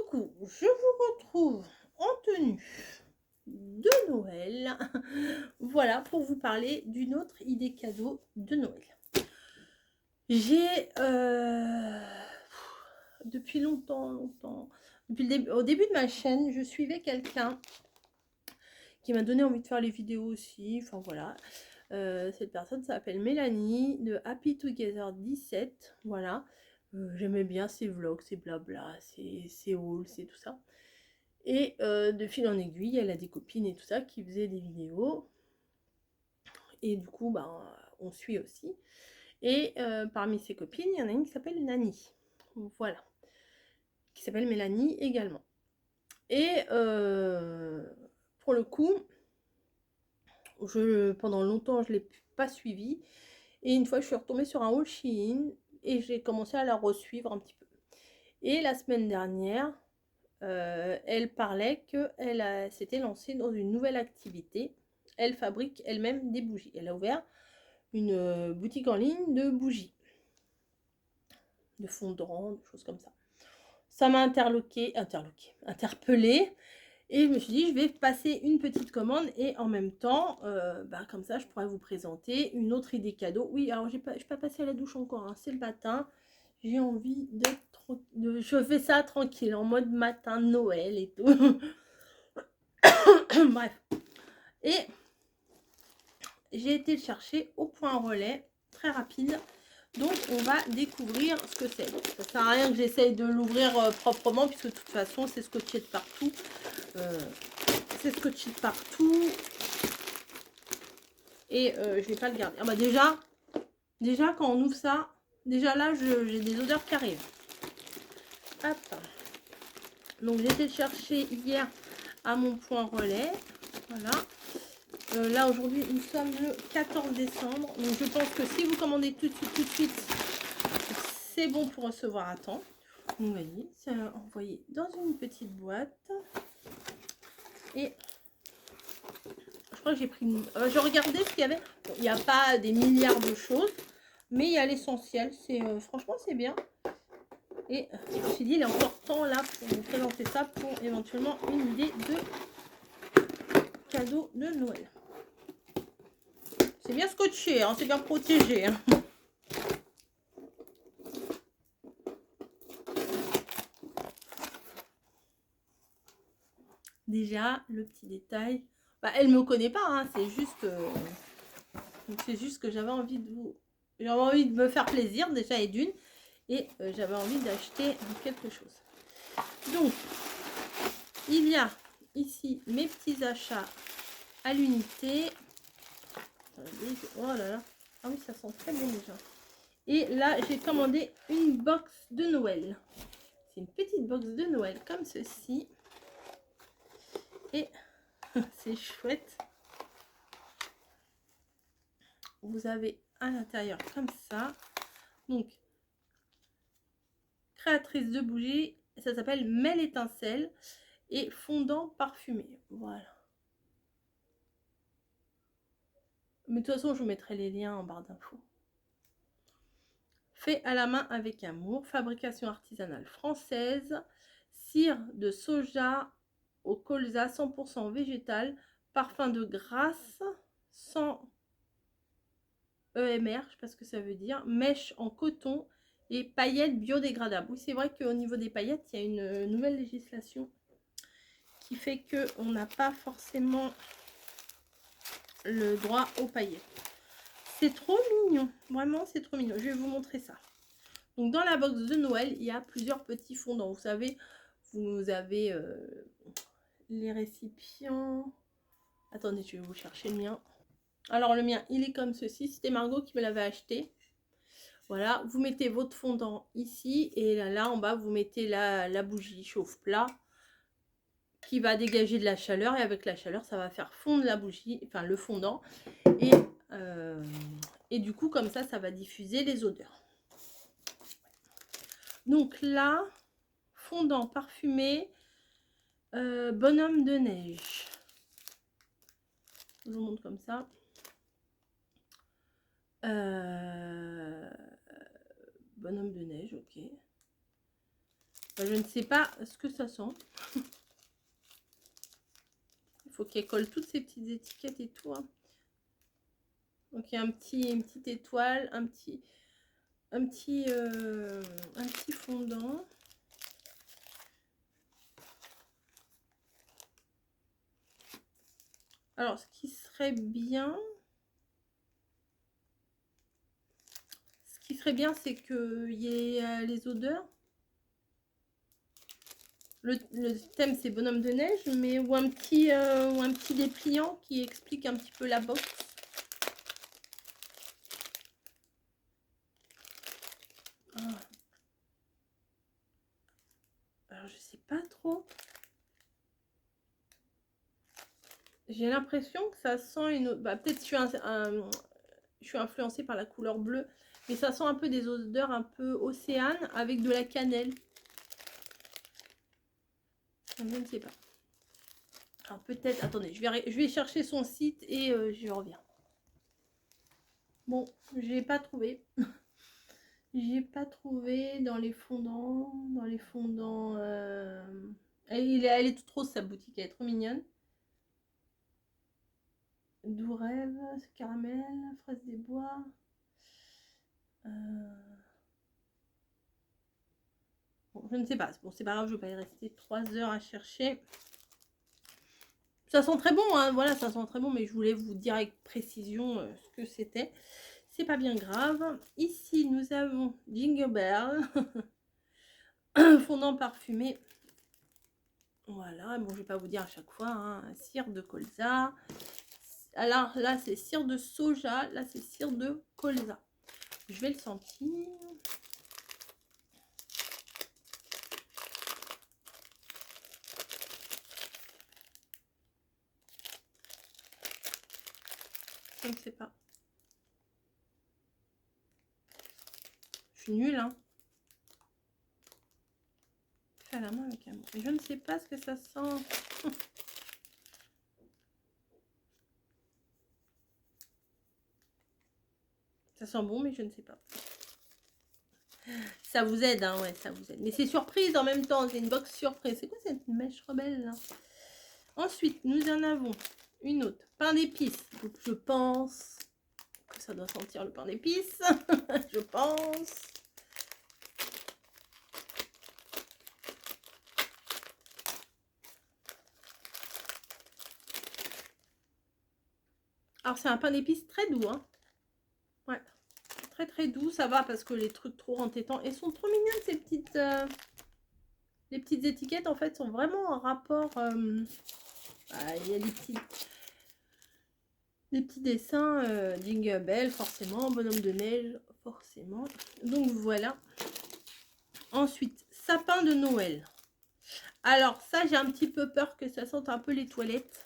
coup, je vous retrouve en tenue de Noël. Voilà, pour vous parler d'une autre idée cadeau de Noël. J'ai depuis longtemps, au début de ma chaîne, je suivais quelqu'un qui m'a donné envie de faire les vidéos aussi. Enfin voilà, cette personne s'appelle Mélanie de Happy Together 17. Voilà, j'aimais bien ses vlogs, ses blabla, ses hauls, c'est tout ça. Et de fil en aiguille, elle a des copines et tout ça qui faisaient des vidéos. Et du coup, ben, on suit aussi. Et parmi ses copines, il y en a une qui s'appelle Nani. Voilà. Qui s'appelle Mélanie également. Et pour le coup, pendant longtemps, je ne l'ai pas suivie. Et une fois, je suis retombée sur un haul Shein et j'ai commencé à la resuivre un petit peu. Et la semaine dernière, elle parlait qu'elle s'était lancée dans une nouvelle activité. Elle fabrique elle-même des bougies. Elle a ouvert une boutique en ligne de bougies, de fondants, des choses comme ça. Ça m'a interpellée. Et je me suis dit, je vais passer une petite commande et en même temps, comme ça, je pourrais vous présenter une autre idée cadeau. Oui, alors je n'ai pas passé à la douche encore, hein, c'est le matin. J'ai envie je fais ça tranquille, en mode matin, Noël et tout. Bref. Et j'ai été le chercher au point relais, très rapide. Donc on va découvrir ce que c'est. Ça sert à rien que j'essaye de l'ouvrir proprement, puisque de toute façon c'est scotché de partout. C'est scotché de partout. Et je vais pas le garder. Ah bah déjà quand on ouvre ça, déjà là j'ai des odeurs qui arrivent. Hop. Donc j'ai été le chercher hier à mon point relais. Voilà. Là aujourd'hui nous sommes le 14 décembre. Donc je pense que si vous commandez tout de suite, c'est bon pour recevoir à temps. Donc vous voyez, c'est envoyé dans une petite boîte. Et je crois que j'ai pris je regardais ce qu'il y avait. Bon, il n'y a pas des milliards de choses, mais il y a l'essentiel. Franchement c'est bien. Et je me suis dit, il est encore temps là pour vous présenter ça pour éventuellement une idée de cadeau de Noël. C'est bien scotché, hein, c'est bien protégé. Hein. Déjà, le petit détail. Bah, elle me connaît pas, hein, c'est juste que j'avais envie de me faire plaisir déjà et d'une. Et j'avais envie d'acheter quelque chose. Donc, il y a ici mes petits achats à l'unité. Oh là là. Ah oui, ça sent très bien déjà. Et là, j'ai commandé une box de Noël. C'est une petite box de Noël comme ceci. Et c'est chouette. Vous avez à l'intérieur comme ça. Donc, créatrice de bougies. Ça s'appelle Mêle étincelle et fondant parfumé. Voilà. Mais de toute façon, je vous mettrai les liens en barre d'infos. Fait à la main avec amour. Fabrication artisanale française. Cire de soja au colza 100% végétal. Parfum de grâce sans EMR, je sais pas ce que ça veut dire. Mèche en coton et paillettes biodégradables. Oui, c'est vrai qu'au niveau des paillettes, il y a une nouvelle législation qui fait qu'on n'a pas forcément le droit aux paillettes. C'est trop mignon, vraiment c'est trop mignon. Je vais vous montrer ça. Donc dans la box de Noël, il y a plusieurs petits fondants. Vous savez, vous avez les récipients. Attendez, je vais vous chercher le mien. Alors le mien, il est comme ceci. C'était Margot qui me l'avait acheté. Voilà, vous mettez votre fondant ici et là en bas, vous mettez la bougie chauffe-plat qui va dégager de la chaleur et avec la chaleur, ça va faire fondre la bougie, enfin le fondant et du coup comme ça va diffuser les odeurs. Donc là, fondant parfumé, bonhomme de neige. Je vous montre comme ça. Bonhomme de neige, ok. Je ne sais pas ce que ça sent. Il faut qu'elle colle toutes ces petites étiquettes et tout. Hein. Donc il y a une petite étoile, un petit fondant. Alors, ce qui serait bien, c'est qu'il y ait les odeurs. Le thème, c'est bonhomme de neige, mais ou un petit dépliant qui explique un petit peu la box. Ah. Alors, je sais pas trop. J'ai l'impression que ça sent une... Bah, peut-être je suis influencée par la couleur bleue, mais ça sent un peu des odeurs un peu océane avec de la cannelle. Je ne sais pas. Alors peut-être... Attendez, je vais chercher son site et je reviens. Bon, j'ai pas trouvé. J'ai pas trouvé dans les fondants. Elle est toute rose, sa boutique, elle est trop mignonne. Doux rêve, caramel, fraise des bois. Bon, je ne sais pas. Bon, c'est pas grave, je vais pas y rester 3 heures à chercher. Ça sent très bon, hein, voilà, ça sent très bon, mais je voulais vous dire avec précision ce que c'était. C'est pas bien grave. Ici, nous avons Jingle Bell, fondant parfumé. Voilà, bon, je vais pas vous dire à chaque fois, hein, cire de colza. Alors là, c'est cire de soja, là, c'est cire de colza. Je vais le sentir. Je ne sais pas. Je suis nulle, hein. Fais à la main avec un mot. Je ne sais pas ce que ça sent. Ça sent bon, mais je ne sais pas. Ça vous aide, hein, ouais, ça vous aide. Mais c'est surprise en même temps, c'est une box surprise. C'est quoi cette mèche rebelle là? Ensuite, nous en avons une autre. Pain d'épices. Donc je pense que ça doit sentir le pain d'épices. Je pense. Alors c'est un pain d'épices très doux, hein. Ouais. Très très doux, ça va parce que les trucs trop entêtants. Et sont trop mignonnes ces petites... les petites étiquettes en fait sont vraiment en rapport... il y a des petits dessins, Jingle Bell, forcément, bonhomme de neige, forcément. Donc voilà. Ensuite, sapin de Noël. Alors ça, j'ai un petit peu peur que ça sente un peu les toilettes.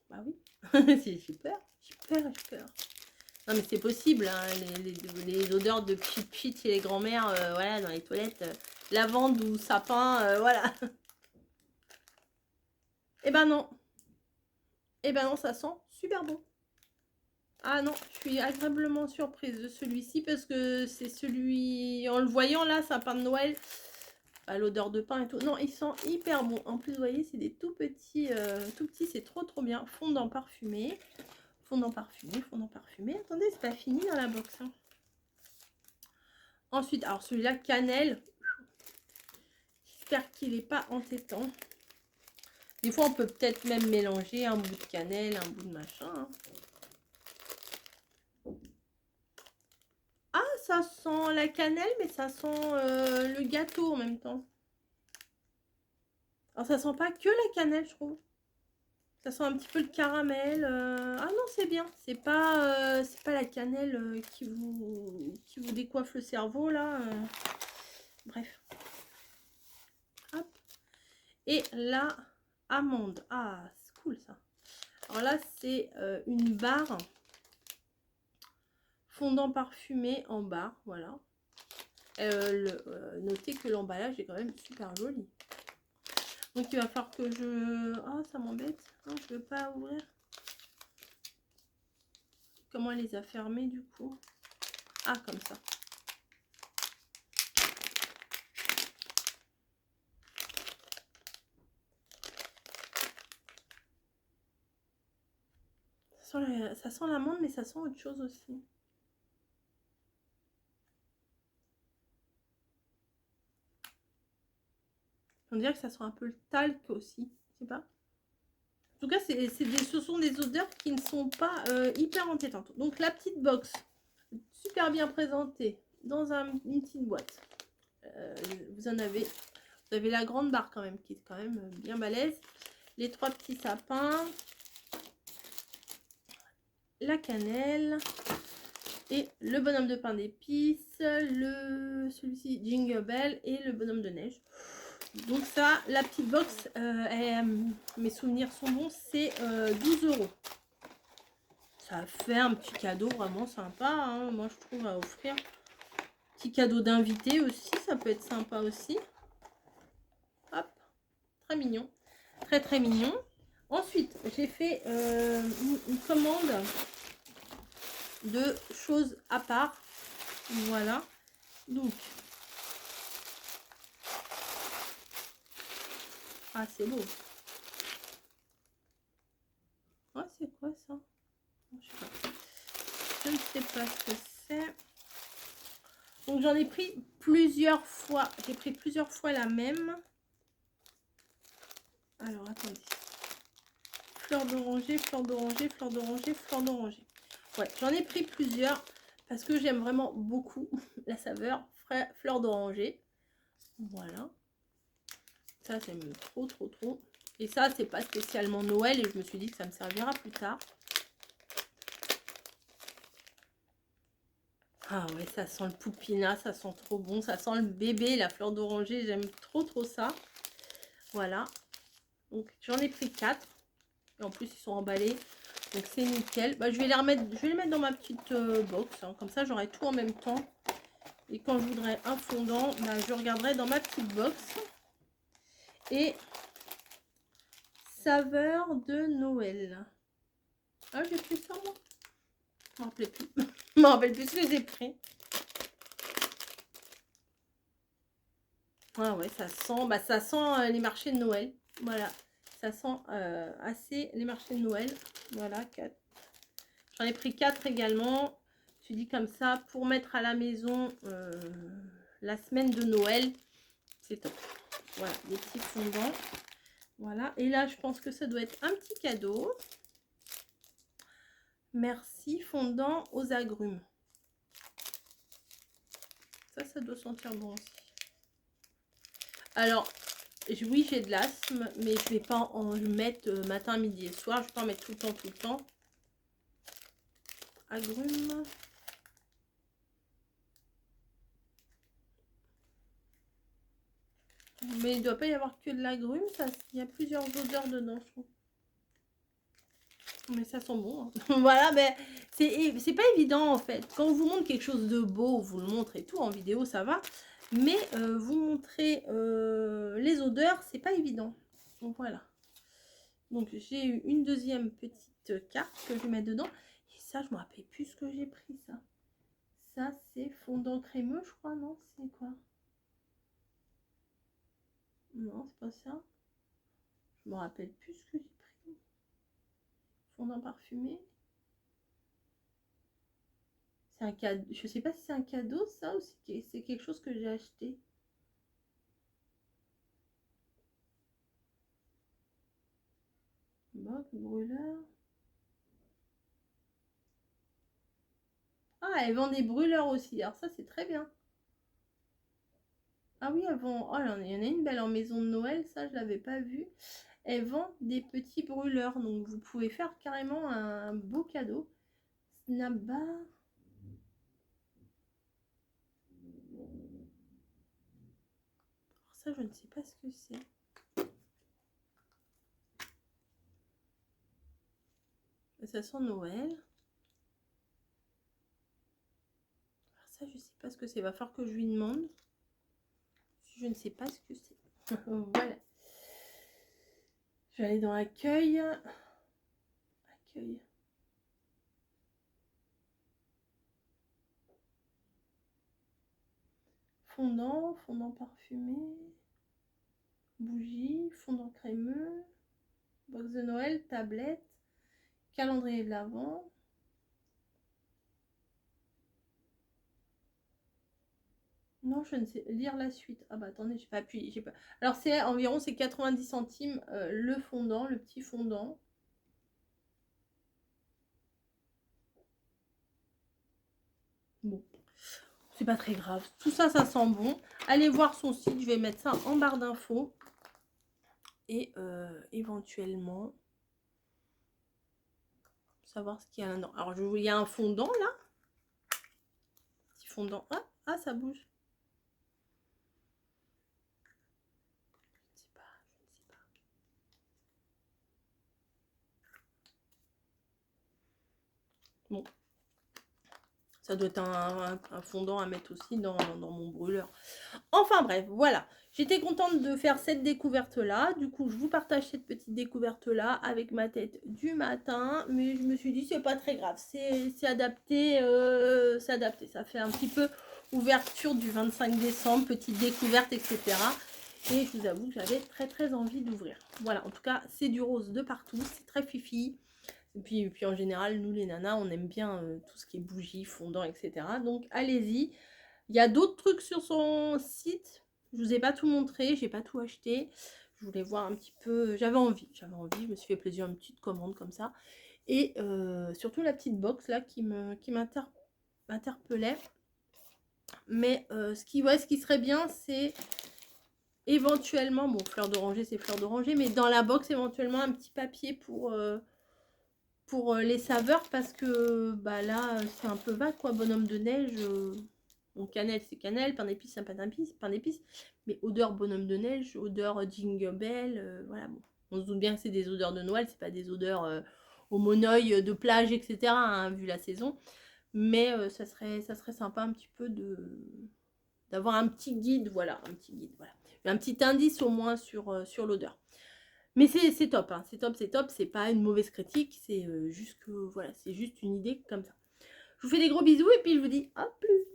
Bah oui, j'ai peur, j'ai peur. Non mais c'est possible, hein, les odeurs de pchit chez les grands-mères, voilà, dans les toilettes, lavande ou sapin, voilà. Et ben non. Et ben non, ça sent super bon. Ah non, je suis agréablement surprise de celui-ci parce que c'est celui, en le voyant là, sapin de Noël, à l'odeur de pain et tout. Non, il sent hyper bon. En plus, vous voyez, c'est des tout petits, c'est trop bien. Fondant parfumé. Fondant parfumé, fondant parfumé. Attendez, c'est pas fini dans la box. Hein. Ensuite, alors celui-là, cannelle. J'espère qu'il n'est pas entêtant. Des fois, on peut peut-être même mélanger un bout de cannelle, un bout de machin. Hein. Ah, ça sent la cannelle, mais ça sent le gâteau en même temps. Alors, ça sent pas que la cannelle, je trouve. Ça sent un petit peu le caramel. Ah non, c'est bien. C'est pas la cannelle qui vous décoiffe le cerveau, là. Bref. Hop. Et la amande. Ah, c'est cool, ça. Alors là, c'est une barre fondant parfumé en barre. Voilà. Notez que l'emballage est quand même super joli. Donc, il va falloir que je... Ah, ça m'embête. Non, je ne veux pas ouvrir. Comment elle les a fermés, du coup? Ah, comme ça. Ça sent l'amande, mais ça sent autre chose aussi. On dirait que ça sent un peu le talc aussi. Je sais pas. En tout cas, ce sont des odeurs qui ne sont pas hyper entêtantes. Donc la petite box, super bien présentée dans une petite boîte. Vous avez la grande barre quand même, qui est quand même bien balèze. Les 3 petits sapins, la cannelle et le bonhomme de pain d'épices, celui-ci Jingle Bell et le bonhomme de neige. Donc ça, la petite box, mes souvenirs sont bons, c'est 12 €. Ça fait un petit cadeau vraiment sympa, hein, moi je trouve, à offrir. Petit cadeau d'invité aussi, ça peut être sympa aussi. Hop, très mignon, très très mignon. Ensuite, j'ai fait une commande de choses à part. Voilà, donc ah c'est beau. Ouais, c'est quoi ça? Je ne sais pas ce que c'est. Donc j'en ai pris plusieurs fois. J'ai pris plusieurs fois la même. Alors attendez. Fleur d'oranger, fleur d'oranger, fleur d'oranger, fleur d'oranger. Ouais, j'en ai pris plusieurs parce que j'aime vraiment beaucoup la saveur fleur d'oranger. Voilà. Ça, j'aime trop, trop, trop. Et ça, c'est pas spécialement Noël et je me suis dit que ça me servira plus tard. Ah ouais, ça sent le poupina, ça sent trop bon. Ça sent le bébé, la fleur d'oranger. J'aime trop, trop ça. Voilà. Donc, j'en ai pris 4. Et en plus, ils sont emballés. Donc, c'est nickel. Bah, je vais les mettre dans ma petite box. Hein. Comme ça, j'aurai tout en même temps. Et quand je voudrais un fondant, bah, je regarderai dans ma petite box. Et saveur de Noël. Ah, j'ai pris ça, moi. Je me rappelle plus. Je me rappelle plus ce que j'ai pris. Ah ouais, ça sent les marchés de Noël. Voilà. Ça sent assez les marchés de Noël. Voilà, 4. J'en ai pris 4 également. Je dis comme ça, pour mettre à la maison la semaine de Noël. C'est top. Voilà, des petits fondants. Voilà. Et là, je pense que ça doit être un petit cadeau. Merci, fondant aux agrumes. Ça doit sentir bon aussi. Alors, oui, j'ai de l'asthme, mais je vais pas en mettre matin, midi et soir. Je vais pas en mettre tout le temps, tout le temps. Agrumes. Mais il ne doit pas y avoir que de l'agrumes. Il y a plusieurs odeurs dedans, je trouve. Mais ça sent bon. Hein. Voilà, mais c'est pas évident en fait. Quand on vous montre quelque chose de beau, vous le montrez tout en vidéo, ça va. Mais vous montrer les odeurs, c'est pas évident. Donc voilà. Donc j'ai eu une deuxième petite carte que je vais mettre dedans. Et ça, je me rappelle plus ce que j'ai pris ça. Ça, c'est fondant crémeux, je crois, non? C'est quoi? Non, c'est pas ça. Je me rappelle plus ce que j'ai pris. Fondant parfumé. C'est un cadeau. Je sais pas si c'est un cadeau, ça, ou si c'est quelque chose que j'ai acheté. Boc, brûleur. Ah, elle vend des brûleurs aussi. Alors ça, c'est très bien. Ah oui, elle vend... Oh, il y en a une belle en maison de Noël. Ça, je l'avais pas vue. Elle vend des petits brûleurs. Donc, vous pouvez faire carrément un beau cadeau. Snap bar. Ça, je ne sais pas ce que c'est. Ça sent Noël. Ça, je sais pas ce que c'est. Va falloir que je lui demande. Je ne sais pas ce que c'est. Voilà. Je vais aller dans accueil. Accueil. Fondant, fondant parfumé. Bougie, fondant crémeux. Box de Noël, tablette. calendrier de l'Avent. Non, je ne sais lire la suite. Ah bah attendez, j'ai pas appuyé. Pas... Alors c'est environ c'est 90 centimes le fondant, le petit fondant. Bon, c'est pas très grave. Tout ça, ça sent bon. Allez voir son site. Je vais mettre ça en barre d'infos. Et éventuellement savoir ce qu'il y a là-dedans. Alors, il y a un fondant là. Petit fondant. Ah, ça bouge. Je ne sais pas. Bon. Ça doit être un fondant à mettre aussi dans mon brûleur. Enfin bref, voilà. J'étais contente de faire cette découverte-là. Du coup, je vous partage cette petite découverte-là avec ma tête du matin. Mais je me suis dit, c'est pas très grave. C'est adapté. C'est adapté. Ça fait un petit peu ouverture du 25 décembre, petite découverte, etc. Et je vous avoue que j'avais très envie d'ouvrir. Voilà, en tout cas, c'est du rose de partout. C'est très fifi. Et puis en général, nous les nanas, on aime bien tout ce qui est bougies, fondant, etc. Donc allez-y. Il y a d'autres trucs sur son site. Je vous ai pas tout montré, j'ai pas tout acheté. Je voulais voir un petit peu. J'avais envie. Je me suis fait plaisir, une petite commande comme ça. Et surtout la petite box là qui m'interpellait. Mais ce qui serait bien, c'est éventuellement, bon, fleur d'oranger, c'est fleur d'oranger, mais dans la box, éventuellement un petit papier pour les saveurs, parce que bah là c'est un peu vague quoi. Bonhomme de neige, donc cannelle c'est cannelle, pain d'épices c'est pain d'épices, mais odeur bonhomme de neige, odeur jingle bell, voilà. Bon, on se doute bien que c'est des odeurs de Noël, c'est pas des odeurs au monoeil de plage, etc. hein, vu la saison, mais ça serait sympa un petit peu d'avoir un petit guide, voilà, un petit indice au moins sur l'odeur. Mais c'est top, hein. C'est top, c'est pas une mauvaise critique, c'est juste que, voilà, c'est juste une idée comme ça. Je vous fais des gros bisous et puis je vous dis à plus.